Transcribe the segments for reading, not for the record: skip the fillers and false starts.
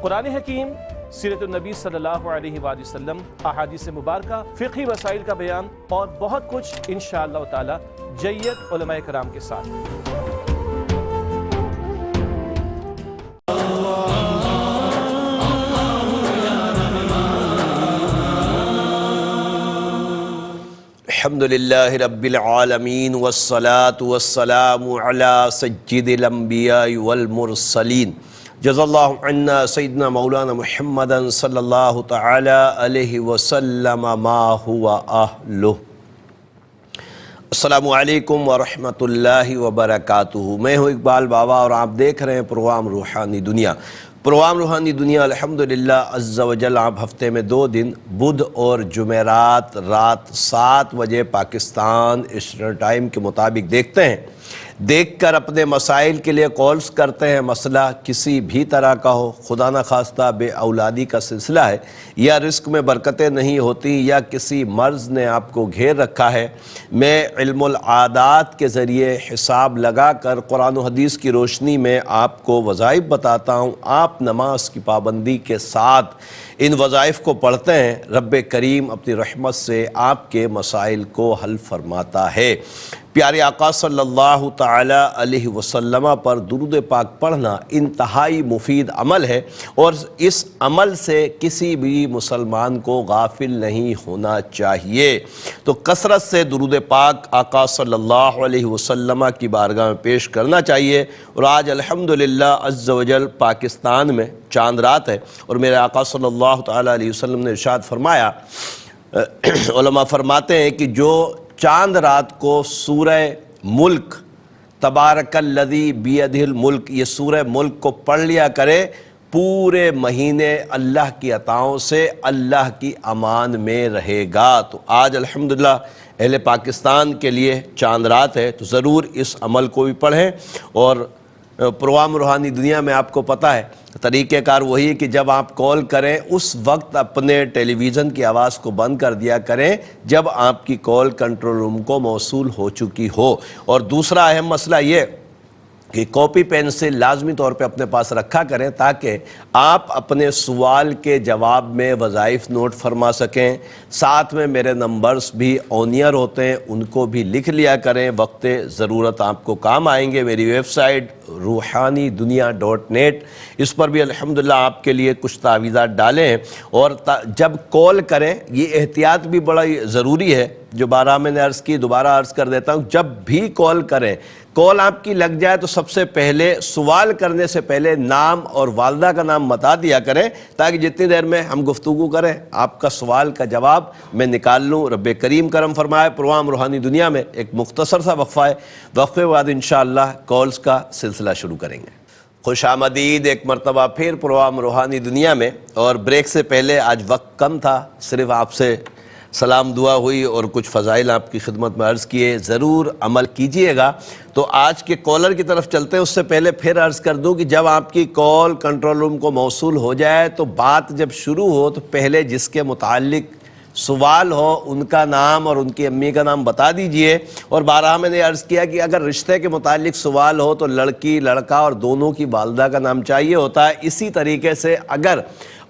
قرآن حکیم، سیرت النبی صلی اللہ علیہ وآلہ وسلم، احادیث مبارکہ، فقہی مسائل کا بیان اور بہت کچھ انشاءاللہ تعالی جید علماء کرام کے ساتھ۔ الحمدللہ رب العالمین والصلاة والسلام علی سید الانبیاء والمرسلین، جزا اللہ عنا سیدنا مولانا محمد صلی اللہ تعالی علیہ وسلم ما ہوا اہلہ۔ السلام علیکم ورحمۃ اللہ وبرکاتہ۔ میں ہوں اقبال بابا اور آپ دیکھ رہے ہیں پروگرام روحانی دنیا۔ پروگرام روحانی دنیا الحمدللہ عز و جل آپ ہفتے میں 2 دن بدھ اور جمعرات رات 7 بجے پاکستان ایسٹرن ٹائم کے مطابق دیکھتے ہیں۔ دیکھ کر اپنے مسائل کے لیے کالز کرتے ہیں۔ مسئلہ کسی بھی طرح کا ہو، خدا نخواستہ بے اولادی کا سلسلہ ہے، یا رزق میں برکتیں نہیں ہوتی، یا کسی مرض نے آپ کو گھیر رکھا ہے، میں علم العادات کے ذریعے حساب لگا کر قرآن و حدیث کی روشنی میں آپ کو وظائف بتاتا ہوں۔ آپ نماز کی پابندی کے ساتھ ان وظائف کو پڑھتے ہیں، رب کریم اپنی رحمت سے آپ کے مسائل کو حل فرماتا ہے۔ پیارے آقا صلی اللہ تعالی علیہ وسلم پر درود پاک پڑھنا انتہائی مفید عمل ہے، اور اس عمل سے کسی بھی مسلمان کو غافل نہیں ہونا چاہیے۔ تو کثرت سے درود پاک آقا صلی اللہ علیہ وسلم کی بارگاہ میں پیش کرنا چاہیے۔ اور آج الحمدللہ عز و جل پاکستان میں چاند رات ہے، اور میرے آقا صلی اللہ تعالی علیہ وسلم نے ارشاد فرمایا، علماء فرماتے ہیں کہ جو چاند رات کو سورہ ملک تبارک الذی بیدہ الملک، یہ سورہ ملک کو پڑھ لیا کرے، پورے مہینے اللہ کی عطاؤں سے اللہ کی امان میں رہے گا۔ تو آج الحمدللہ اہل پاکستان کے لیے چاند رات ہے، تو ضرور اس عمل کو بھی پڑھیں۔ اور پروگرام روحانی دنیا میں آپ کو پتہ ہے طریقہ کار وہی ہے کہ جب آپ کال کریں اس وقت اپنے ٹیلی ویژن کی آواز کو بند کر دیا کریں جب آپ کی کال کنٹرول روم کو موصول ہو چکی ہو۔ اور دوسرا اہم مسئلہ یہ کہ کاپی پینسل لازمی طور پہ اپنے پاس رکھا کریں، تاکہ آپ اپنے سوال کے جواب میں وظائف نوٹ فرما سکیں۔ ساتھ میں میرے نمبرز بھی آن ایئر ہوتے ہیں، ان کو بھی لکھ لیا کریں، وقت ضرورت آپ کو کام آئیں گے۔ میری ویب سائٹ روحانیدنیا.net، اس پر بھی الحمدللہ آپ کے لیے کچھ تعویذات ڈالے ہیں۔ اور جب کال کریں یہ احتیاط بھی بڑا ضروری ہے، جو بارہ میں نے عرض کی دوبارہ عرض کر دیتا ہوں، جب بھی کال کریں، کال آپ کی لگ جائے تو سب سے پہلے سوال کرنے سے پہلے نام اور والدہ کا نام بتا دیا کریں، تاکہ جتنی دیر میں ہم گفتگو کریں آپ کا سوال کا جواب میں نکال لوں۔ رب کریم کرم فرمائے۔ پروگرام روحانی دنیا میں ایک مختصر سا وقفہ ہے، وقفے کے بعد انشاءاللہ کالز کا سلسلہ شروع کریں گے۔ خوش آمدید ایک مرتبہ پھر پروگرام روحانی دنیا میں۔ اور بریک سے پہلے آج وقت کم تھا، صرف آپ سے سلام دعا ہوئی اور کچھ فضائل آپ کی خدمت میں عرض کیے، ضرور عمل کیجئے گا۔ تو آج کے کالر کی طرف چلتے ہیں، اس سے پہلے پھر عرض کر دوں کہ جب آپ کی کال کنٹرول روم کو موصول ہو جائے تو بات جب شروع ہو تو پہلے جس کے متعلق سوال ہو ان کا نام اور ان کی امی کا نام بتا دیجئے۔ اور بارہا میں نے عرض کیا کہ اگر رشتے کے متعلق سوال ہو تو لڑکی لڑکا اور دونوں کی والدہ کا نام چاہیے ہوتا ہے۔ اسی طریقے سے اگر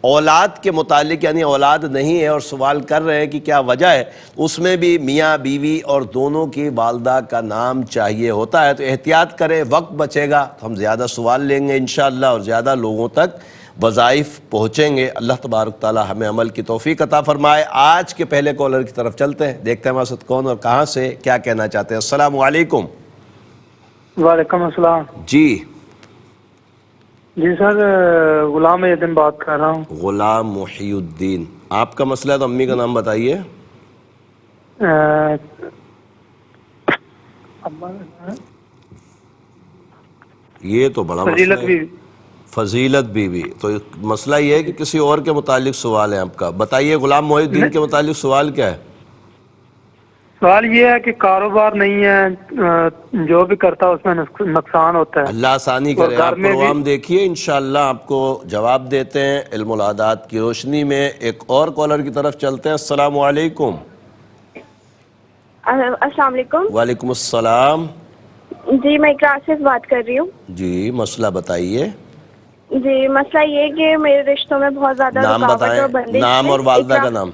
اولاد کے متعلق یعنی اولاد نہیں ہے اور سوال کر رہے ہیں کہ کیا وجہ ہے، اس میں بھی میاں بیوی اور دونوں کی والدہ کا نام چاہیے ہوتا ہے۔ تو احتیاط کریں، وقت بچے گا تو ہم زیادہ سوال لیں گے انشاءاللہ اور زیادہ لوگوں تک وظائف پہنچیں گے۔ اللہ تبارک تعالی ہمیں عمل کی توفیق عطا فرمائے۔ آج کے پہلے کالر کی طرف چلتے ہیں، دیکھتے ہیں ہمارے ساتھ کون اور کہاں سے کیا کہنا چاہتے ہیں۔ السلام علیکم۔ وعلیکم السلام۔ جی سر، غلام محی الدین بات کر رہا ہوں۔ غلام محی الدین، آپ کا مسئلہ ہے تو امی کا نام بتائیے۔ یہ تو بڑا مسئلہ ہے، فضیلت بیوی۔ تو مسئلہ یہ ہے کہ کسی اور کے متعلق سوال ہے آپ کا، بتائیے غلام محی الدین کے متعلق سوال کیا ہے؟ سوال یہ ہے کہ کاروبار نہیں ہے، جو بھی کرتا ہے اس میں نقصان ہوتا ہے۔ اللہ آسانی کرے، آپ پروگرام دیکھیے، انشاءاللہ آپ کو جواب دیتے ہیں علم العادات کی روشنی میں۔ ایک اور کالر کی طرف چلتے ہیں۔ السلام علیکم۔ السلام علیکم۔ وعلیکم السلام۔ جی میں اقرا سے بات کر رہی ہوں۔ جی مسئلہ بتائیے۔ جی مسئلہ یہ کہ میرے رشتوں میں بہت زیادہ نام رکاوٹ بتائیں، اور بندش نام ہے۔ اور والدہ کا ایک نام۔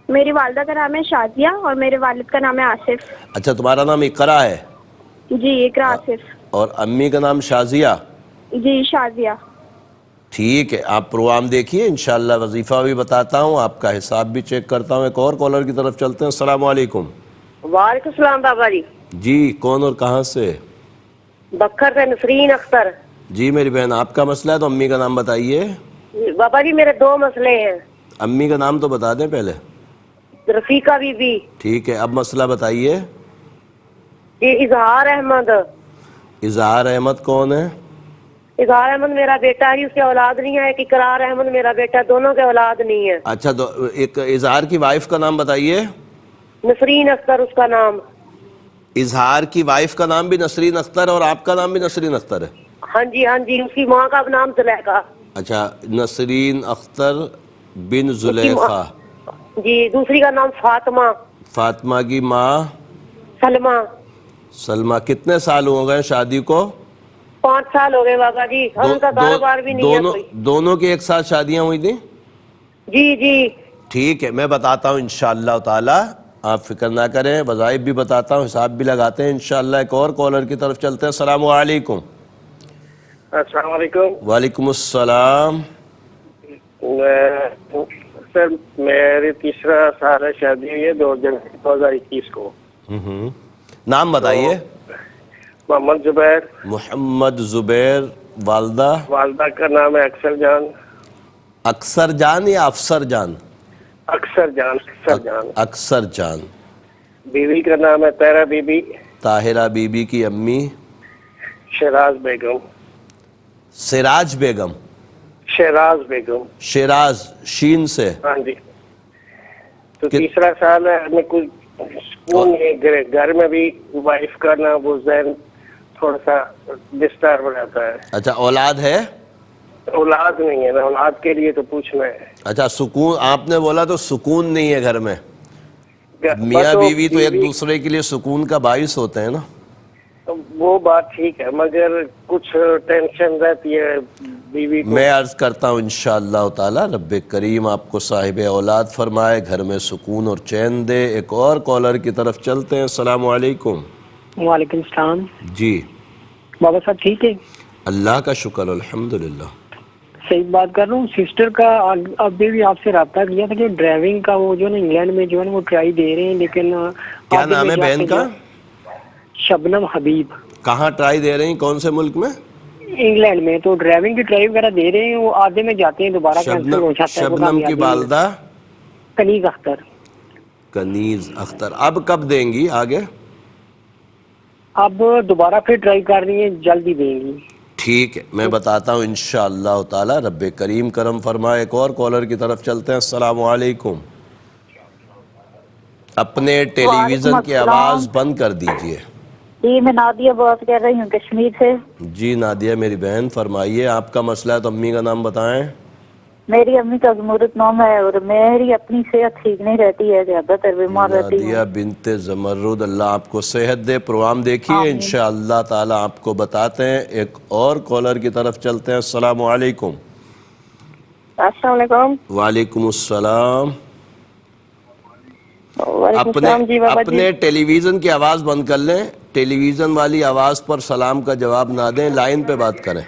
میری والدہ کا نام ہے شازیہ اور میرے والد کا نام ہے آصف۔ اچھا، تمہارا نام اقرا ہے جی اقرا آصف۔ اور امی کا نام شازیہ؟ جی شازیہ۔ ٹھیک ہے، آپ پروگرام دیکھیے، انشاءاللہ وظیفہ بھی بتاتا ہوں، آپ کا حساب بھی چیک کرتا ہوں۔ ایک اور کالر کی طرف چلتے ہیں۔ السلام علیکم۔ وعلیکم السلام بابا جی۔ جی کون اور کہاں سے؟ بکھر سے نسرین اختر۔ جی میری بہن، آپ کا مسئلہ ہے تو امی کا نام بتائیے۔ بابا جی میرے دو مسئلے ہیں۔ امی کا نام تو بتا دیں پہلے۔ Rafiqa be be. ٹھیک ہے، اب مسئلہ بتائیے۔ جی اظہار احمد۔ اظہار احمد کون ہے؟ اظہار احمد میرا بیٹا ہے، اس کے اولاد نہیں ہے۔ ایک اقرار احمد میرا بیٹا، دونوں کے اولاد نہیں ہے۔ اچھا، تو ایک اظہار کی وائف کا نام بتائیے۔ نسرین اختر اس کا نام۔ اظہار کی وائف کا نام بھی نسرین اختر اور آپ کا نام بھی نسرین اختر ہے؟ ہاں جی ہاں جی، اس کی ماں کا نام زلیخا۔ اچھا، نسرین اختر بن زلیخا۔ جی دوسری کا نام فاطمہ۔ فاطمہ کی ماں سلمہ۔ سلمہ۔ کتنے سال ہو گئے شادی کو؟ 5 سال ہو گئے بابا جی، اور ان کا کاروبار بھی نہیں ہے کوئی۔ دونوں کی ایک ساتھ شادیاں ہوئی تھیں؟ جی جی ٹھیک ہے، میں بتاتا ہوں انشاءاللہ تعالی، آپ فکر نہ کریں، وظائف بھی بتاتا ہوں، حساب بھی لگاتے ہیں انشاءاللہ۔ ایک اور کالر کی طرف چلتے ہیں۔ السلام علیکم۔ السلام علیکم وعلیکم السلام۔ سر میری تیسرا سال ہے، شادی ہوئی ہے 2 جنوری 2021 کو۔ نام بتائیے۔ محمد زبیر۔ محمد زبیر۔ والدہ؟ والدہ کا نام ہے اکثر جان۔ اکثر جان یا افسر جان؟ اکثر جان۔ اکثر جان۔ اکثر جان۔ بیوی کا نام ہے طاہرہ بی بی۔ طاہرہ بی بی کی امی؟ شہراز بیگم۔ سراج بیگم؟ شہراز بیگم۔ شیراز شین سے؟ ہاں جی۔ تو تیسرا سال ہے، ہمیں کچھ سکون نہیں، گھر میں بھی وائف کا نا وہ ذہن تھوڑا سا ڈسٹرب رہتا ہے۔ اچھا، اولاد ہے؟ اولاد نہیں ہے نا، اولاد کے لیے تو پوچھنا ہے۔ اچھا، سکون آپ نے بولا تو سکون نہیں ہے گھر میں؟ میاں بیوی تو ایک دوسرے کے لیے سکون کا باعث ہوتے ہیں نا۔ وہ بات ٹھیک ہے، مگر کچھ ٹینشن رہتی ہے بیوی کو۔ میں عرض کرتا ہوں انشاءاللہ تعالی رب کریم آپ کو صاحب اولاد فرمائے، گھر میں سکون اور چین دے۔ ایک اور کالر کی طرف چلتے ہیں۔ السلام علیکم۔ وعلیکم السلام۔ جی بابا صاحب ٹھیک ہے؟ اللہ کا شکر الحمدللہ۔ صحیح بات کر رہا ہوں۔ سسٹر کا ابھی بھی آپ سے رابطہ کیا تھا کہ ڈرائیونگ کا وہ جو نا انگلینڈ میں جو ہے وہ ٹرائی دے رہے ہیں، لیکن کیا نام ہے بہن کا؟ شبنم حبیب۔ کہاں ٹرائی دے رہی ہیں، کون سے ملک میں؟ انگلینڈ میں۔ تو ڈرائیونگ کی ٹرائی وغیرہ دے رہے ہیں، وہ آدھے میں جاتے ہیں دوبارہ کینسل ہو جاتا ہے۔ شبنم کی والدہ؟ کنیز اختر۔ کنیز اختر۔ اب کب دیں گی آگے؟ اب دوبارہ پھر ٹرائی کر رہی ہیں، جلدی دیں گی۔ ٹھیک ہے، میں بتاتا ہوں انشاءاللہ تعالی رب کریم کرم فرمائے۔ ایک اور کالر کی طرف چلتے ہیں۔ السلام علیکم۔ اپنے ٹیلی ویژن کی آواز بند کر دیجئے۔ جی میں نادیہ بات کر رہی ہوں کشمیر سے۔ جی نادیہ میری بہن، فرمائیے آپ کا مسئلہ ہے تو امی کا نام بتائیں۔ میری امی کا زمرد نام ہے اور میری اپنی صحت ٹھیک نہیں رہتی ہے، زیادہ تر بیمار رہتی نادیہ ہوں۔ بنت زمرد، اللہ آپ کو صحت دے۔ پروگرام دیکھیے انشاءاللہ تعالی آپ کو بتاتے ہیں۔ ایک اور کالر کی طرف چلتے ہیں۔ السلام علیکم۔ السلام علیکم۔ وعلیکم السلام۔ وعلیکم السلام جی بابا جی۔ اپنے ٹیلی ویژن کی آواز بند کر لیں، ٹیلی ویژن والی آواز پر سلام کا جواب نہ دیں، لائن پہ بات کریں۔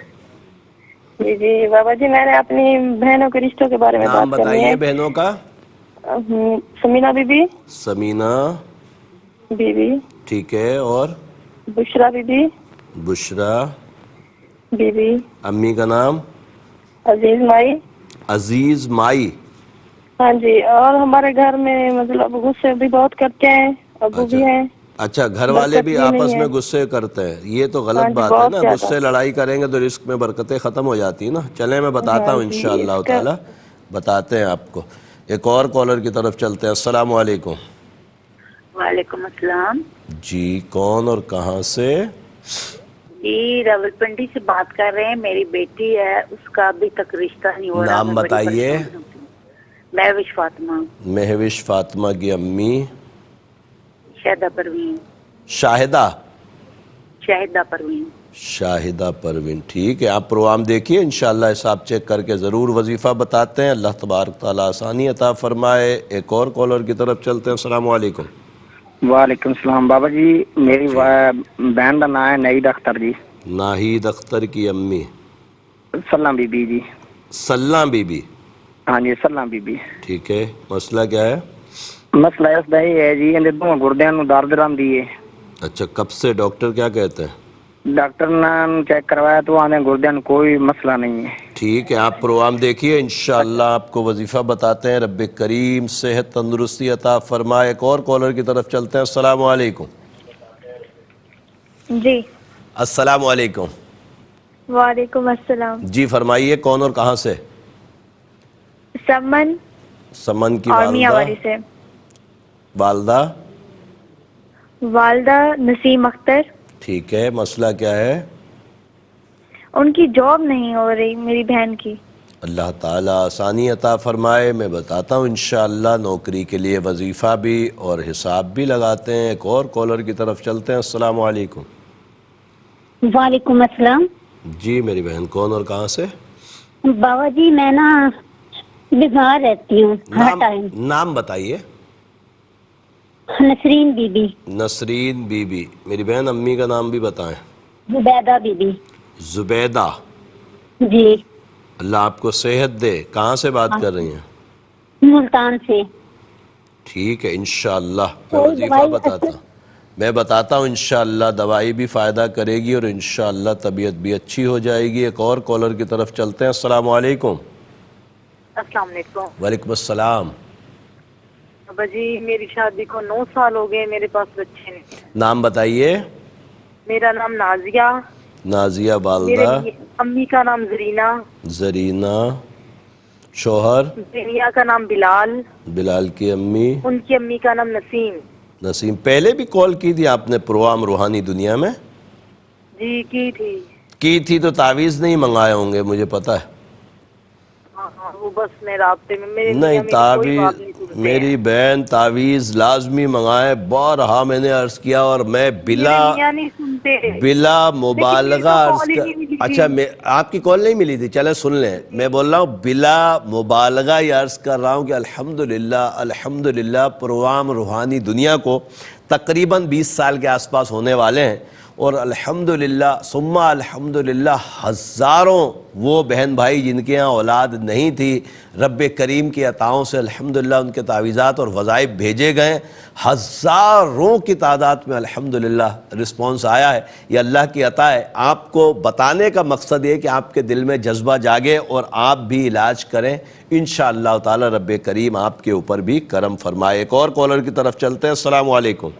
جی جی بابا جی، میں نے اپنی بہنوں کے رشتوں کے بارے میں نام بات کرنی بتائیے ہے۔ بہنوں کا۔ سمینہ بی بی۔ سمینہ بی بی۔ ٹھیک ہے، اور؟ بشرا بی بی۔ بشرا بی بی۔ امی کا نام؟ عزیز مائی۔ عزیز مائی۔ ہاں جی، اور ہمارے گھر میں مطلب غصے بھی بہت کرتے ہیں، ابو بھی ہیں۔ اچھا، گھر والے بھی آپس میں غصے کرتے ہیں؟ یہ تو غلط بات ہے نا، غصے لڑائی کریں گے تو رزق میں برکتیں ختم ہو جاتی ہیں نا۔ چلیں میں بتاتا ہوں انشاءاللہ تعالی، بتاتے ہیں آپ کو۔ ایک اور کالر کی طرف چلتے ہیں۔ السلام علیکم۔ وعلیکم السلام جی کون اور کہاں سے؟ جی راول پنڈی سے بات کر رہے ہیں، میری بیٹی ہے، اس کا ابھی تک رشتہ نہیں ہو رہا۔ نام بتائیے۔ مہوش فاطمہ۔ مہوش فاطمہ کی امی؟ شاہدہ پروین۔ شاہدہ؟ شاہدہ پروین۔ شاہدہ پروین، ٹھیک ہے، آپ پروگرام دیکھیے، انشاءاللہ حساب چیک کر کے ضرور وظیفہ بتاتے ہیں۔ اللہ تبارک تعالیٰ آسانی عطا فرمائے۔ ایک اور کالر کی طرف چلتے ہیں۔ السلام علیکم۔ وعلیکم السلام بابا جی، میری بہن کا نام ہے نعید اختر جی۔ ناہید اختر کی امی سلام بی بی جی۔ سلام بی بی، ہاں جی سلام بی بی۔ ٹھیک ہے، مسئلہ کیا ہے؟ مسئلہ اس دا یہ ہے جی، ان دونوں گردیاں نو درد رہندی ہے۔ اچھا، کب سے؟ ڈاکٹر کیا کہتے ہیں؟ ڈاکٹر نے چیک کروایا تو آنے گردیاں نو کوئی مسئلہ نہیں ہے۔ ٹھیک ہے، آپ پروگرام دیکھیے، انشاءاللہ آپ کو وظیفہ بتاتے ہیں۔ رب کریم صحت تندرستی عطا فرمائے۔ ایک اور کالر کی طرف چلتے ہیں۔ السلام علیکم۔ جی السلام علیکم، وعلیکم السلام۔ جی فرمائیے، کون اور کہاں سے؟ سمن سمن کی اور میاں والی والدہ؟ سے۔ والدہ؟ والدہ نسیم اختر۔ ٹھیک ہے، مسئلہ کیا ہے؟ ان کی جاب نہیں ہو رہی، میری بہن کی۔ اللہ تعالیٰ آسانی عطا فرمائے، میں بتاتا ہوں انشاءاللہ نوکری کے لیے وظیفہ بھی اور حساب بھی لگاتے ہیں۔ ایک اور کالر کی طرف چلتے ہیں۔ السلام علیکم۔ وعلیکم السلام۔ جی میری بہن، کون اور کہاں سے؟ بابا جی میں نا بیمار رہتی ہوں ہر ٹائم۔ نام بتائیے۔ نسرین بی بی۔ نسرین بی بی، میری بہن امی کا نام بھی بتائیں۔ زبیدہ بی بی۔ زبیدہ، جی۔ اللہ آپ کو صحت دے۔ کہاں سے بات کر رہی ہیں؟ ملتان سے۔ ٹھیک ہے، انشاءاللہ میں وظیفہ بتاتا ہوں انشاءاللہ دوائی بھی فائدہ کرے گی اور انشاءاللہ طبیعت بھی اچھی ہو جائے گی۔ ایک اور کالر کی طرف چلتے ہیں۔ السلام علیکم۔ السلام علیکم وعلیکم السلام۔ بابا جی، میری شادی کو 9 سال ہو گئے، میرے پاس بچے نہیں۔ نام بتائیے۔ میرا نام نازیہ، نازیہ میرے والدہ؟ امی کا نام زرینہ، زرینہ۔ شوہر؟ زینیا کا نام بلال، بلال کی امی؟ ان کی امی کا نام نسیم۔ نسیم۔ پہلے بھی کال کی تھی آپ نے پروگرام روحانی دنیا میں؟ جی کی تھی تو تعویذ نہیں منگائے ہوں گے، مجھے پتہ ہے۔ ہاں، وہ بس میں رابطے میں میرے نہیں، تعویذ تعویذ میری بہن تعویذ لازمی منگائے، بارہا میں نے عرض کیا، اور میں بلا مبالغہ عرض کر، اچھا آپ کی کال نہیں ملی تھی، چلے سن لیں، میں بول رہا ہوں بلا مبالغہ یہ عرض کر رہا ہوں کہ الحمدللہ پروگرام روحانی دنیا کو تقریباً 20 سال کے آس پاس ہونے والے ہیں، اور الحمدللہ ثم الحمدللہ ہزاروں وہ بہن بھائی جن کے یہاں اولاد نہیں تھی، رب کریم کی عطاؤں سے الحمدللہ ان کے تعویذات اور وظائف بھیجے گئے، ہزاروں کی تعداد میں الحمدللہ رسپانس آیا ہے۔ یہ اللہ کی عطا ہے۔ آپ کو بتانے کا مقصد یہ کہ آپ کے دل میں جذبہ جاگے اور آپ بھی علاج کریں، انشاءاللہ تعالی رب کریم آپ کے اوپر بھی کرم فرمائے۔ ایک اور کالر کی طرف چلتے ہیں۔ السلام علیکم۔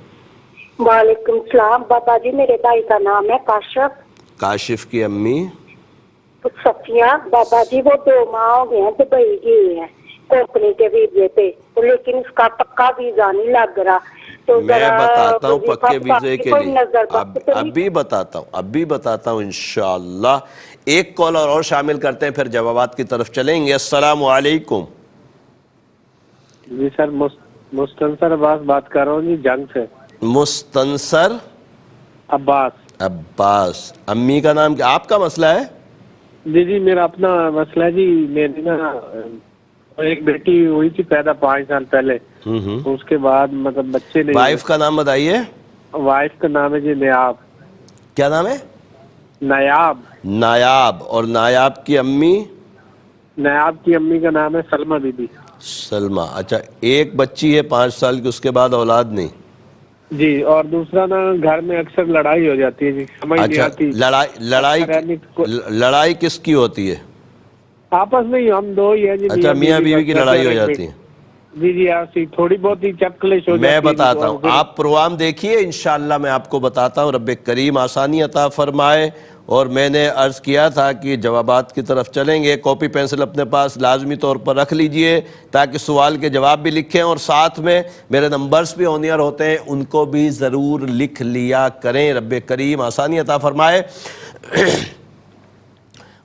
وعلیکم السلام۔ بابا جی، میرے بھائی کا نام ہے کاشف۔ کاشف کی امی؟ صفیہ۔ بابا جی، وہ 2 ماہ ہو گئے ہیں دبئی گئے ہیں کمپنی کے ویزے پہ، لیکن اس کا پکا ویزا نہیں لگ رہا، تو میں بتاتا ہوں پکے ویزے کے لیے، ابھی بتاتا ہوں انشاءاللہ۔ ایک کالر اور شامل کرتے ہیں، پھر جوابات کی طرف چلیں گے۔ السلام علیکم۔ جی سر، مستنصر عباس بات کر رہا ہوں جی، جنگ سے۔ مستنصر عباس، امی کا نام کیا؟ آپ کا مسئلہ ہے؟ جی میرا اپنا مسئلہ ہے جی، میری نا ایک بیٹی ہوئی تھی پیدا 5 سال پہلے، اس کے بعد مطلب بچے نہیں۔ وائف کا نام بتائیے۔ وائف کا نام ہے جی نیاب۔ کیا نام ہے؟ نیاب۔ نایاب۔ اور نایاب کی امی؟ نیاب کی امی کا نام ہے سلمہ بی بی۔ سلمہ۔ اچھا، ایک بچی ہے 5 سال کی، اس کے بعد اولاد نہیں؟ جی، اور دوسرا نا گھر میں اکثر لڑائی ہو جاتی ہے جی، سمجھ نہیں آتی۔ لڑائی کس کی ہوتی ہے؟ آپس میں ہی، ہم 2 ہی ہیں جی۔ اچھا، میاں بیوی کی لڑائی ہو جاتی ہے؟ جی ایسی تھوڑی بہت ہی چکلش ہو جاتی ہے۔ میں بتاتا ہوں، آپ پروگرام دیکھیے، انشاءاللہ میں آپ کو بتاتا ہوں، رب کریم آسانی عطا فرمائے۔ اور میں نے عرض کیا تھا کہ جوابات کی طرف چلیں گے، کاپی پینسل اپنے پاس لازمی طور پر رکھ لیجئے تاکہ سوال کے جواب بھی لکھیں، اور ساتھ میں میرے نمبرز بھی آن ایئر ہوتے ہیں، ان کو بھی ضرور لکھ لیا کریں۔ رب کریم آسانی عطا فرمائے۔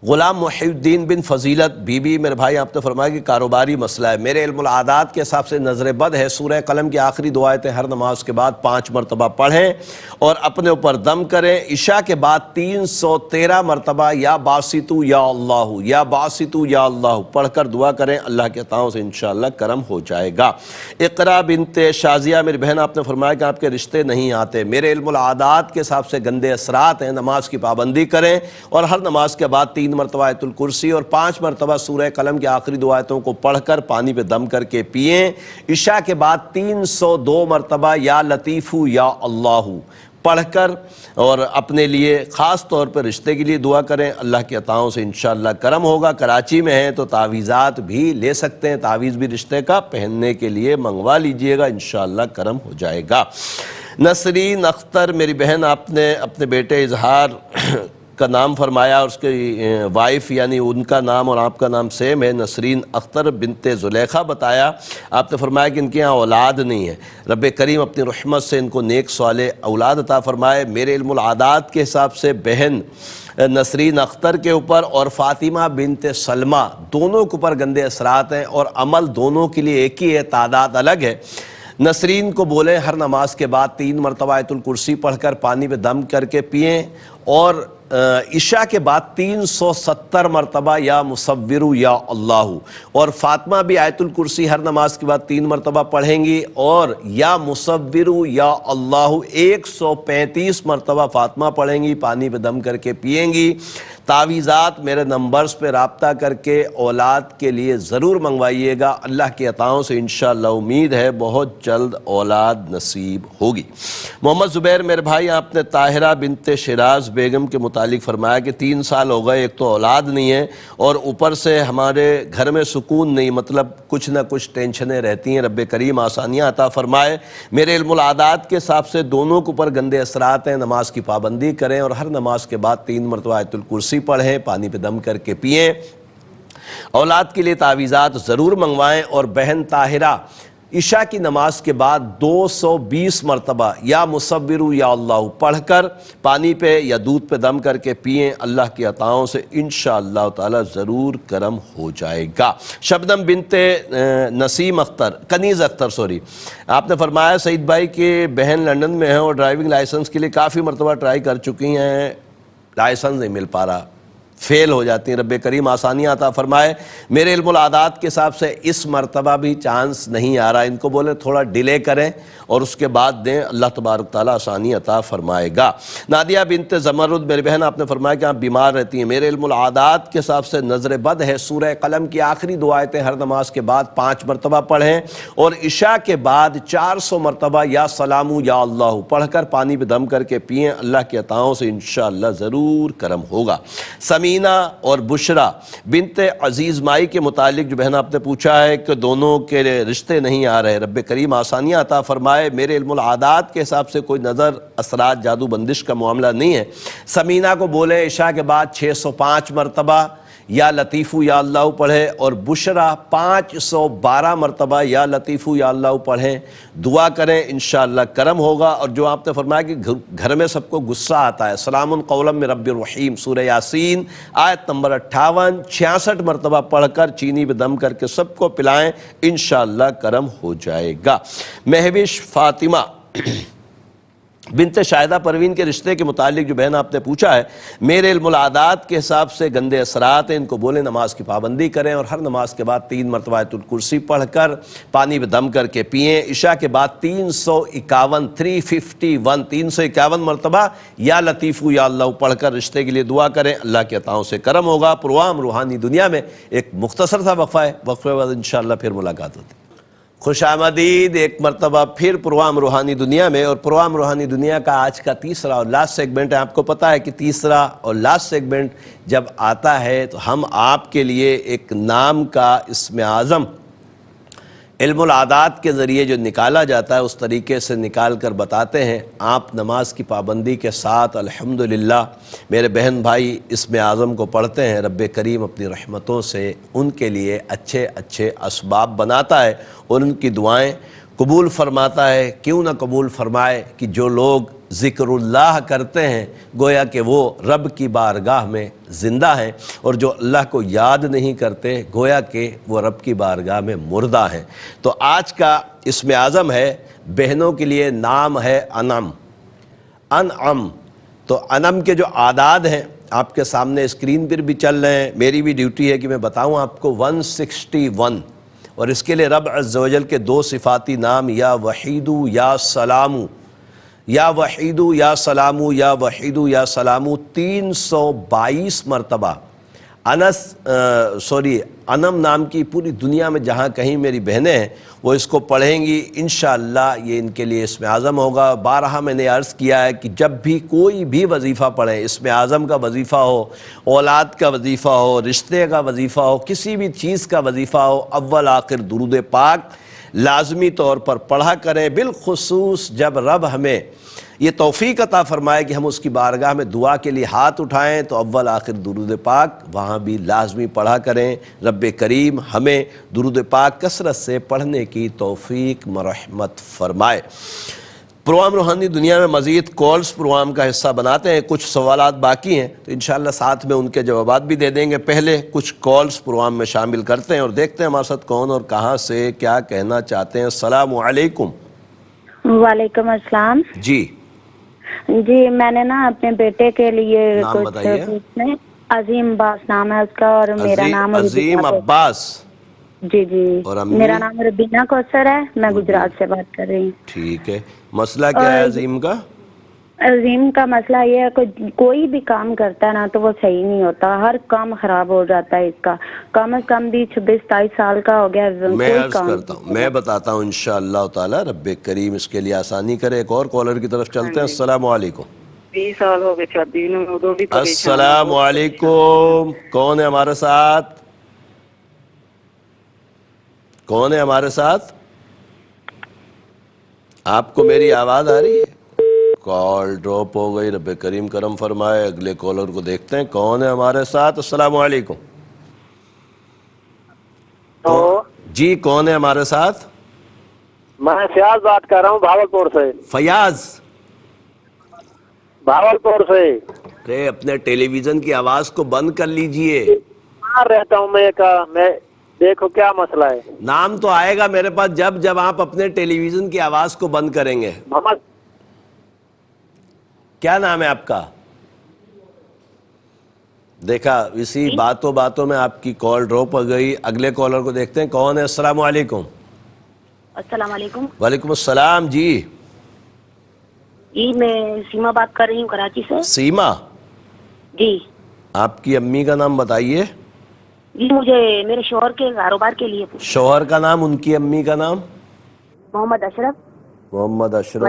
غلام محی الدین بن فضیلت بی بی، میرے بھائی آپ نے فرمایا کہ کاروباری مسئلہ ہے، میرے علم العادات کے حساب سے نظر بد ہے، سورہ قلم کی آخری دو آیتیں ہر نماز کے بعد 5 مرتبہ پڑھیں اور اپنے اوپر دم کریں، عشاء کے بعد 313 مرتبہ یا باسطو یا اللہ یا باسطو یا اللہ پڑھ کر دعا کریں، اللہ کے عطاؤں سے انشاءاللہ کرم ہو جائے گا۔ اقرا بنت شازیہ، میری بہن آپ نے فرمایا کہ آپ کے رشتے نہیں آتے، میرے علم العادات کے حساب سے گندے اثرات ہیں، نماز کی پابندی کریں اور ہر نماز کے بعد 3 مرتبہ آیت الکرسی اور 5 مرتبہ سورہ قلم کی آخری 2 آیتوں کو پڑھ کر پانی پہ دم کر کے پئیں۔ عشاء کے بعد 302 مرتبہ یا لطیف یا اللہ پڑھ کر اور اپنے لیے خاص طور پر رشتے کے لیے دعا کریں، اللہ کی عطاؤں سے انشاءاللہ کرم ہوگا۔ کراچی میں ہیں تو تعویذات بھی لے سکتے ہیں، تعویذ بھی رشتے کا پہننے کے لیے منگوا لیجئے گا، انشاءاللہ کرم ہو جائے گا۔ نسرین اختر، میری بہن آپ نے اپنے بیٹے اظہار کا نام فرمایا اور اس کی وائف یعنی ان کا نام اور آپ کا نام سیم ہے، نسرین اختر بنت زلیخا بتایا، آپ نے فرمایا کہ ان کے ہاں اولاد نہیں ہے، رب کریم اپنی رحمت سے ان کو نیک صالح اولاد عطا فرمائے۔ میرے علم العادات کے حساب سے بہن نسرین اختر کے اوپر اور فاطمہ بنت سلمہ دونوں کے اوپر گندے اثرات ہیں اور عمل دونوں کے لیے ایک ہی ہے، تعداد الگ ہے۔ نسرین کو بولیں ہر نماز کے بعد 3 مرتبہ آیت الکرسی پڑھ کر پانی پہ دم کر کے پئیں اور عشاء کے بعد 370 مرتبہ یا مصور یا اللہ، اور فاطمہ بھی آیت الکرسی ہر نماز کے بعد 3 مرتبہ پڑھیں گی اور یا مصور یا اللہ 135 مرتبہ فاطمہ پڑھیں گی، پانی پہ دم کر کے پئیں گی۔ تعویذات میرے نمبرز پہ رابطہ کر کے اولاد کے لیے ضرور منگوائیے گا، اللہ کی عطاؤں سے انشاءاللہ امید ہے بہت جلد اولاد نصیب ہوگی۔ محمد زبیر، میرے بھائی آپ نے طاہرہ بنت شیراز بیگم کے متعلق فرمایا کہ 3 سال ہو گئے، ایک تو اولاد نہیں ہے اور اوپر سے ہمارے گھر میں سکون نہیں، مطلب کچھ نہ کچھ ٹینشنیں رہتی ہیں، رب کریم آسانیاں عطا فرمائے۔ میرے علم العادات کے حساب سے دونوں کے اوپر گندے اثرات ہیں، نماز کی پابندی کریں اور ہر نماز کے بعد 3 مرتبہ آیت الکرسی پڑھیں، پانی پہ دم کر کے پئیں۔ اولاد کے لیے تعویذات ضرور منگوائیں اور بہن طاہرہ عشاء کی نماز کے بعد 220 مرتبہ یا مصور یا اللہ پڑھ کر پانی پہ یا دودھ پہ دم کر کے پئیں، اللہ کی عطاؤں سے انشاءاللہ تعالی ضرور کرم ہو جائے گا۔ شبنم بنت کنیز اختر آپ نے فرمایا سعید بھائی کہ بہن لندن میں ہیں اور ڈرائیونگ لائسنس کے لیے کافی مرتبہ ٹرائی کر چکی ہیں، لائسنس نہیں مل پا رہا، فیل ہو جاتی ہیں، رب کریم آسانیاں عطا فرمائے۔ میرے علم العادات کے حساب سے اس مرتبہ بھی چانس نہیں آ رہا، ان کو بولے تھوڑا ڈیلے کریں اور اس کے بعد دیں، اللہ تبارک تعالیٰ آسانی عطا فرمائے گا۔ نادیہ بنت زمرد، میری بہن آپ نے فرمایا کہ آپ بیمار رہتی ہیں، میرے علم العادات کے حساب سے نظر بد ہے، سورہ قلم کی آخری 2 آیتیں ہر نماز کے بعد 5 مرتبہ پڑھیں اور عشاء کے بعد 400 مرتبہ یا سلام یا اللہ پڑھ کر پانی پہ دم کر کے پئیں، اللہ کی عطاؤں سے انشاءاللہ ضرور کرم ہوگا۔ سمینہ اور بشرا بنت عزیز مائی کے متعلق جو بہن آپ نے پوچھا ہے کہ دونوں کے رشتے نہیں آ رہے، رب کریم آسانیاں عطا فرمائے۔ میرے علم العادات کے حساب سے کوئی نظر اثرات جادو بندش کا معاملہ نہیں ہے۔ سمینہ کو بولے عشاء کے بعد 605 مرتبہ یا لطیف یا اللہ پڑھے اور بشرا 512 مرتبہ یا لطیف یا اللہ پڑھیں، دعا کریں، انشاءاللہ کرم ہوگا۔ اور جو آپ نے فرمایا کہ گھر میں سب کو غصہ آتا ہے، سلام قولا من رب الرحیم سورہ یاسین آیت نمبر 58 66 مرتبہ پڑھ کر چینی پہ دم کر کے سب کو پلائیں، انشاءاللہ کرم ہو جائے گا۔ مہوش فاطمہ بنت شاہدہ پروین کے رشتے کے متعلق جو بہن آپ نے پوچھا ہے، میرے علم العادات کے حساب سے گندے اثرات ہیں، ان کو بولیں نماز کی پابندی کریں اور ہر نماز کے بعد 3 مرتبہ آیت الکرسی پڑھ کر پانی پہ دم کر کے پئیں۔ عشاء کے بعد 351 مرتبہ یا لطیف یا اللہ پڑھ کر رشتے کے لیے دعا کریں، اللہ کے عطاؤں سے کرم ہوگا۔ پروگرام روحانی دنیا میں ایک مختصر سا وقفہ ہے، وقفے کے بعد انشاءاللہ پھر ملاقات ہوتی ہے۔ خوش آمدید ایک مرتبہ پھر پروگرام روحانی دنیا میں، اور پروگرام روحانی دنیا کا آج کا تیسرا اور لاسٹ سیگمنٹ ہے۔ آپ کو پتا ہے کہ تیسرا اور لاسٹ سیگمنٹ جب آتا ہے تو ہم آپ کے لیے ایک نام کا اسم اعظم علم العادات کے ذریعے جو نکالا جاتا ہے اس طریقے سے نکال کر بتاتے ہیں۔ آپ نماز کی پابندی کے ساتھ الحمدللہ میرے بہن بھائی اسم اعظم کو پڑھتے ہیں، رب کریم اپنی رحمتوں سے ان کے لیے اچھے اچھے اسباب بناتا ہے اور ان کی دعائیں قبول فرماتا ہے، کیوں نہ قبول فرمائے کہ جو لوگ ذکر اللہ کرتے ہیں گویا کہ وہ رب کی بارگاہ میں زندہ ہیں، اور جو اللہ کو یاد نہیں کرتے گویا کہ وہ رب کی بارگاہ میں مردہ ہیں۔ تو آج کا اسم اعظم ہے، بہنوں کے لیے نام ہے انعم۔ انعم، تو انعم کے جو اعداد ہیں آپ کے سامنے اسکرین پر بھی چل رہے ہیں، میری بھی ڈیوٹی ہے کہ میں بتاؤں آپ کو 161، اور اس کے لیے رب عز و جل کے 2 صفاتی نام یا وحیدو یا سلامو، یا وحیدو یا سلامو، یا وحیدو یا سلامو 322 مرتبہ انم نام کی پوری دنیا میں جہاں کہیں میری بہنیں ہیں وہ اس کو پڑھیں گی، انشاءاللہ یہ ان کے لیے اسم اعظم ہوگا۔ بارہا میں نے عرض کیا ہے کہ جب بھی کوئی بھی وظیفہ پڑھیں، اسم اعظم کا وظیفہ ہو، اولاد کا وظیفہ ہو، رشتے کا وظیفہ ہو، کسی بھی چیز کا وظیفہ ہو، اول آخر درود پاک لازمی طور پر پڑھا کریں، بالخصوص جب رب ہمیں یہ توفیق عطا فرمائے کہ ہم اس کی بارگاہ میں دعا کے لیے ہاتھ اٹھائیں تو اول آخر درود پاک وہاں بھی لازمی پڑھا کریں۔ رب کریم ہمیں درود پاک کثرت سے پڑھنے کی توفیق مرحمت فرمائے۔ پروگرام روحانی دنیا میں مزید کالز پروگرام کا حصہ بناتے ہیں، کچھ سوالات باقی ہیں تو انشاءاللہ ساتھ میں ان کے جوابات بھی دے دیں گے۔ پہلے کچھ کالز پروگرام میں شامل کرتے ہیں اور دیکھتے ہیں ہمارے ساتھ کون اور کہاں سے کیا کہنا چاہتے ہیں۔ السلام علیکم۔ وعلیکم السلام۔ جی جی میں نے نا اپنے بیٹے کے لیے نام کچھ بتائیے۔ پوچھنا ہے۔ عظیم عباس نام ہے اس کا، اور میرا نام عظیم عباس۔ جی جی، اور امی؟ میرا نام ربینہ کوثر ہے، میں گجرات سے بات کر رہی ہوں۔ ٹھیک ہے، مسئلہ کیا ہے عظیم کا؟ عظیم کا مسئلہ یہ ہے کہ کوئی بھی کام کرتا ہے نا تو وہ صحیح نہیں ہوتا، ہر کام خراب ہو جاتا ہے اس کا۔ کم از کم بھی 26-27 سال کا ہو گیا، میں کوئی عرض کام کرتا ہوں، میں بتاتا ہوں انشاءاللہ تعالی رب کریم اس کے لیے آسانی کرے۔ ایک اور کالر کی طرف چلتے ہیں۔ السلام علیکم۔ 20 سال ہو گئے شادی میں، وہ بھی السلام علیکم، کون ہے ہمارے ساتھ؟ کون ہے ہمارے ساتھ؟ آپ کو میری آواز آ رہی ہے؟ کال ڈراپ ہو گئی، رب کریم کرم فرمائے۔ اگلے کالر کو دیکھتے ہیں کون ہے ہمارے ساتھ۔ السلام علیکم۔ جی کون ہے ہمارے ساتھ؟ میں فیاض بات کر رہا ہوں بھاولپور سے۔ فیاض، بھاولپور سے۔ ارے اپنے ٹیلی ویژن کی آواز کو بند کر لیجئے۔ کہاں رہتا ہوں میں دیکھو کیا مسئلہ ہے۔ نام تو آئے گا میرے پاس جب آپ اپنے ٹیلی ویژن کی آواز کو بند کریں گے۔ محمد، کیا نام ہے آپ کا؟ دیکھا اسی باتوں میں آپ کی کال ڈراپ ہو گئی۔ اگلے کالر کو دیکھتے ہیں کون ہے۔ السلام علیکم۔ السلام علیکم وعلیکم السلام۔ جی جی، میں سیما بات کر رہی ہوں کراچی سے۔ سیما، جی آپ کی امی کا نام بتائیے۔ جی، مجھے میرے شوہر کے کاروبار کے لیے پوچھنا۔ شوہر کا نام، ان کی امی کا نام؟ محمد اشرف۔ محمد اشرف۔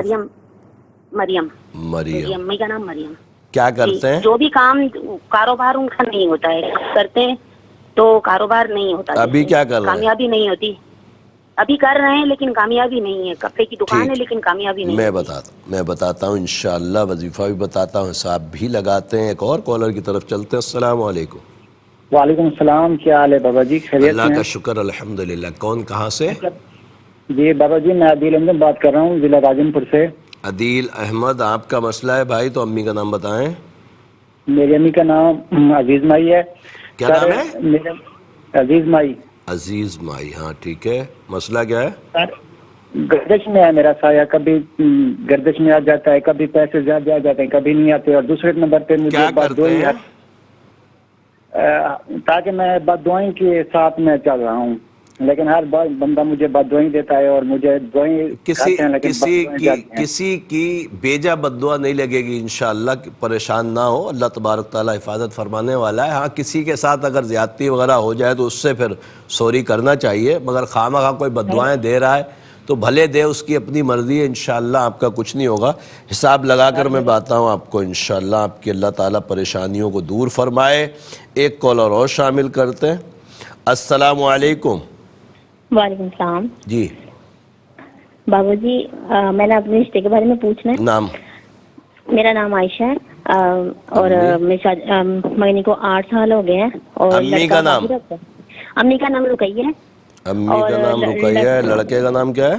مریم۔ مریم۔ امی کا نام مریم۔ کیا کرتے ہیں؟ جو بھی کام کاروبار ان کا نہیں ہوتا ہے، کرتے ہیں تو کاروبار نہیں ہوتا۔ ابھی کیا کر رہے ہیں؟ کامیابی نہیں ہوتی، ابھی کر رہے ہیں لیکن کامیابی نہیں ہے۔ کپڑے کی دکان ہے لیکن کامیابی نہیں۔ میں بتاتا ہوں انشاءاللہ، وظیفہ بھی بتاتا ہوں، حساب بھی لگاتے ہیں۔ ایک اور کالر کی طرف چلتے ہیں۔ السلام علیکم۔ وعلیکم السلام، کیا حال ہے بابا جی؟ خیریت اللہ سے کا ہیں؟ شکر الحمدللہ۔ کون کہاں سے؟ جی بابا جی، میں عدیل احمد بات کر رہا ہوں ضلع راجن پور سے۔ عدیل احمد، آپ کا مسئلہ ہے بھائی تو امی کا نام بتائیں۔ میری امی کا نام عزیز مائی ہے۔ کیا نام ہے؟ میرا عزیز مائی۔ عزیز مائی، ہاں ٹھیک ہے۔ مسئلہ کیا ہے؟ سر گردش میں ہے میرا سایہ، کبھی گردش میں آ جاتا ہے، کبھی پیسے زیادہ آ جاتے ہیں، کبھی نہیں آتے۔ اور دوسرے نمبر پہ مجھے کیا کرتے ہیں؟ تاکہ میں بد دعائیں کے ساتھ میں چل رہا ہوں، لیکن ہر بار بندہ مجھے بد دعائیں دیتا ہے اور مجھے دعائیں کھاتے ہیں لیکن بد دعائیں جاتی ہیں۔ کسی کی بیجا بد دعا نہیں لگے گی انشاءاللہ، پریشان نہ ہو، اللہ تبارک تعالیٰ حفاظت فرمانے والا ہے۔ ہاں کسی کے ساتھ اگر زیادتی وغیرہ ہو جائے تو اس سے پھر سوری کرنا چاہیے، مگر خواہ کوئی بد دعائیں دے رہا ہے تو بھلے دے، اس کی اپنی مرضی ہے، انشاءاللہ آپ کا کچھ نہیں ہوگا۔ حساب لگا کر میں بتاتا ہوں آپ کو، انشاءاللہ آپ کی اللہ تعالیٰ پریشانیوں کو دور فرمائے۔ ایک کالر اور شامل کرتے ہیں۔ السلام علیکم۔ وعلیکم السلام۔ جی بابا جی، میں نے اپنے رشتے کے بارے میں پوچھنا ہے۔ نام؟ میرا نام عائشہ ہے، اور مگنی کو 8 سال ہو گئے ہیں۔ اور امی کا نام؟ امی کا نام رقیہ ہے۔ امی کا نام رقیہ ہے۔ لڑکے کا نام کیا ہے؟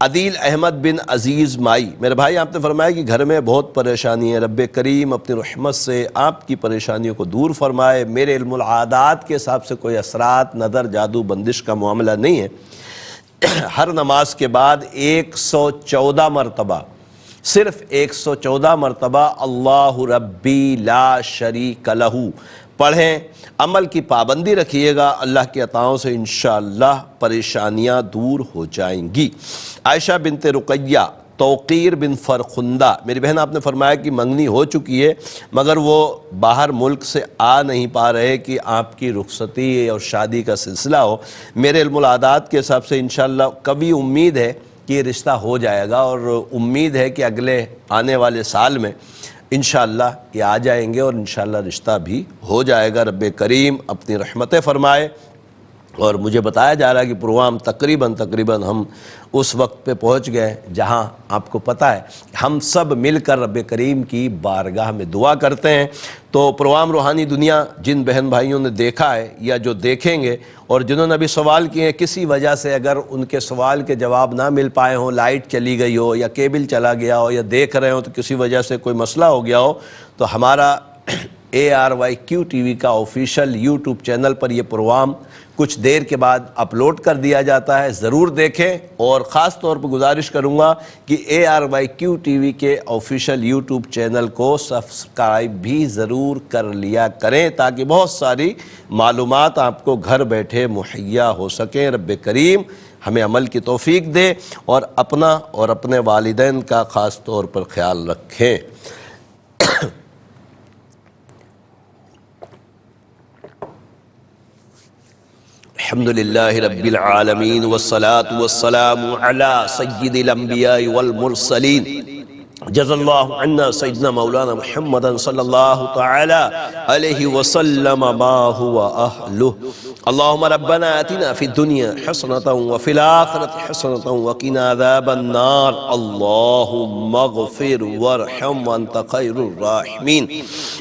عدیل احمد بن عزیز مائی، میرے بھائی آپ نے فرمایا کہ گھر میں بہت پریشانی ہے، رب کریم اپنی رحمت سے آپ کی پریشانیوں کو دور فرمائے۔ میرے علم العادات کے حساب سے کوئی اثرات، نظر، جادو، بندش کا معاملہ نہیں ہے۔ ہر نماز کے بعد 114 مرتبہ، صرف 114 مرتبہ اللہ ربی لا شریک لہ پڑھیں۔ عمل کی پابندی رکھیے گا، اللہ کی عطاؤں سے انشاءاللہ پریشانیاں دور ہو جائیں گی۔ عائشہ بنت رقیہ، توقیر بن فرخندہ، میری بہن آپ نے فرمایا کہ منگنی ہو چکی ہے مگر وہ باہر ملک سے آ نہیں پا رہے کہ آپ کی رخصتی اور شادی کا سلسلہ ہو۔ میرے علم العادات کے حساب سے انشاءاللہ کبھی امید ہے کہ یہ رشتہ ہو جائے گا، اور امید ہے کہ اگلے آنے والے سال میں انشاءاللہ یہ آ جائیں گے اور انشاءاللہ رشتہ بھی ہو جائے گا۔ رب کریم اپنی رحمتیں فرمائے۔ اور مجھے بتایا جا رہا ہے کہ پروگرام تقریباً ہم اس وقت پہ پہنچ گئے جہاں آپ کو پتہ ہے ہم سب مل کر رب کریم کی بارگاہ میں دعا کرتے ہیں۔ تو پروگرام روحانی دنیا جن بہن بھائیوں نے دیکھا ہے یا جو دیکھیں گے اور جنہوں نے ابھی سوال کیے ہیں، کسی وجہ سے اگر ان کے سوال کے جواب نہ مل پائے ہوں، لائٹ چلی گئی ہو یا کیبل چلا گیا ہو یا دیکھ رہے ہوں تو کسی وجہ سے کوئی مسئلہ ہو گیا ہو، تو ہمارا ARYQ TV کا آفیشیل YouTube چینل پر یہ پروگرام کچھ دیر کے بعد اپلوڈ کر دیا جاتا ہے، ضرور دیکھیں۔ اور خاص طور پر گزارش کروں گا کہ ARYQ TV کے آفیشیل YouTube چینل کو سبسکرائب بھی ضرور کر لیا کریں تاکہ بہت ساری معلومات آپ کو گھر بیٹھے مہیا ہو سکیں۔ رب کریم ہمیں عمل کی توفیق دے اور اپنا اور اپنے والدین کا خاص طور پر خیال رکھیں۔ الحمدللہ رب العالمین والصلاة والسلام علی سید الانبیاء والمرسلین، جزا اللہ عنا سیدنا مولانا محمد صلی اللہ تعالی علیہ وسلم ما هو اہلہ۔ اللہم ربنا آتنا فی الدنیا حسنة وفی الآخرة حسنة وقنا عذاب النار، اللہم اغفر وارحم وانت خیر الراحمین۔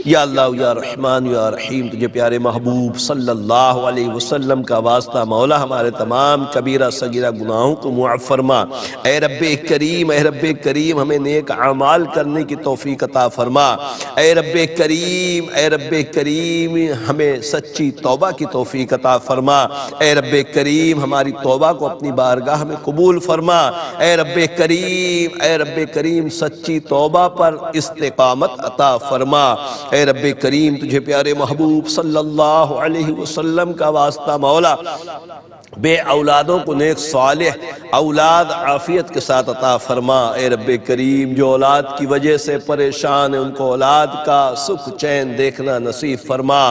یا اللہ یا رحمان یا رحیم، تجھے پیارے محبوب صلی اللہ علیہ وسلم کا واسطہ مولا ہمارے تمام کبیرہ صغیرہ گناہوں کو معاف فرما۔ اے رب کریم ہمیں نیک اعمال کرنے کی توفیق عطا فرما۔ اے رب کریم ہمیں سچی توبہ کی توفیق عطا فرما۔ اے رب کریم ہماری توبہ کو اپنی بارگاہ میں قبول فرما۔ اے رب کریم سچی توبہ پر استقامت عطا فرما۔ اے رب کریم تجھے پیارے محبوب صلی اللہ علیہ وسلم کا واسطہ مولا بے اولادوں کو نیک صالح اولاد عافیت کے ساتھ عطا فرما۔ اے رب کریم جو اولاد کی وجہ سے پریشان ہیں ان کو اولاد کا سکھ چین دیکھنا نصیب فرما۔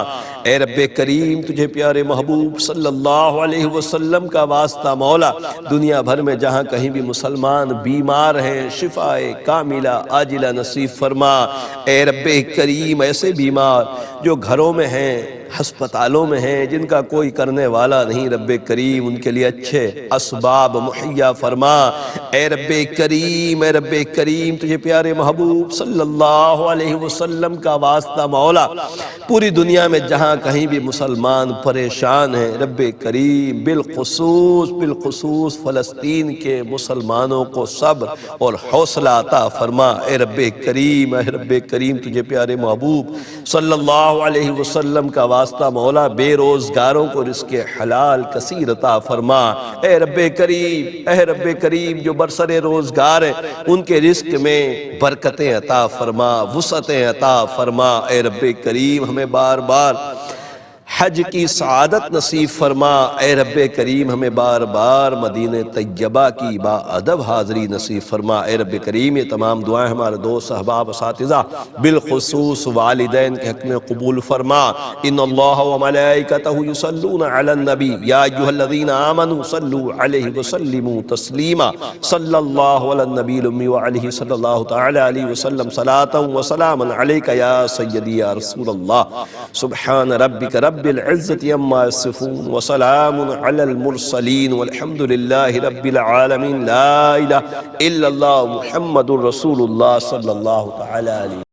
اے رب کریم تجھے پیارے محبوب صلی اللہ علیہ وسلم کا واسطہ مولا دنیا بھر میں جہاں کہیں بھی مسلمان بیمار ہیں شفاء کاملہ عاجلہ نصیب فرما۔ اے رب کریم ایسے بیمار جو گھروں میں ہیں، ہسپتالوں میں ہیں، جن کا کوئی کرنے والا نہیں، رب کریم ان کے لیے اچھے اسباب مہیا فرما۔ اے رب کریم تجھے پیارے محبوب صلی اللہ علیہ وسلم کا واسطہ مولا پوری دنیا میں جہاں کہیں بھی مسلمان پریشان ہیں، رب کریم بالخصوص فلسطین کے مسلمانوں کو صبر اور حوصلہ عطا فرما۔ اے رب کریم تجھے پیارے محبوب صلی اللہ علیہ وسلم کا واسطہ مولا بے روزگاروں کو رزق حلال کثیر عطا فرما۔ اے رب کریم جو برسر روزگار ہیں ان کے رزق میں برکتیں عطا فرما، وسعتیں عطا فرما۔ اے رب کریم ہمیں بار بار حج کی سعادت نصیب فرما۔ اے رب کریم ہمیں بار بار مدینہ طیبہ کی با ادب حاضری نصیب فرما۔ اے رب کریم یہ تمام دعائیں ہمارے دوست احباب اساتذہ بالخصوص والدین کے حق میں قبول فرما۔ ان اللہ وملائکتہ یصلون علی النبی یا ایھا الذین آمنوا صلوا علیہ وسلموا تسلیما۔ صلی اللہ علی النبی الامی وعلیہ صلی اللہ تعالی علیہ وسلم صلاۃ وسلاما علیک یا سیدی یا رسول اللہ۔ سبحان ربک رب العزت عما یصفون وسلام علی المرسلین والحمد للہ رب العالمین۔ لا الہ الا اللہ محمد رسول اللہ صلی اللہ تعالی علیہ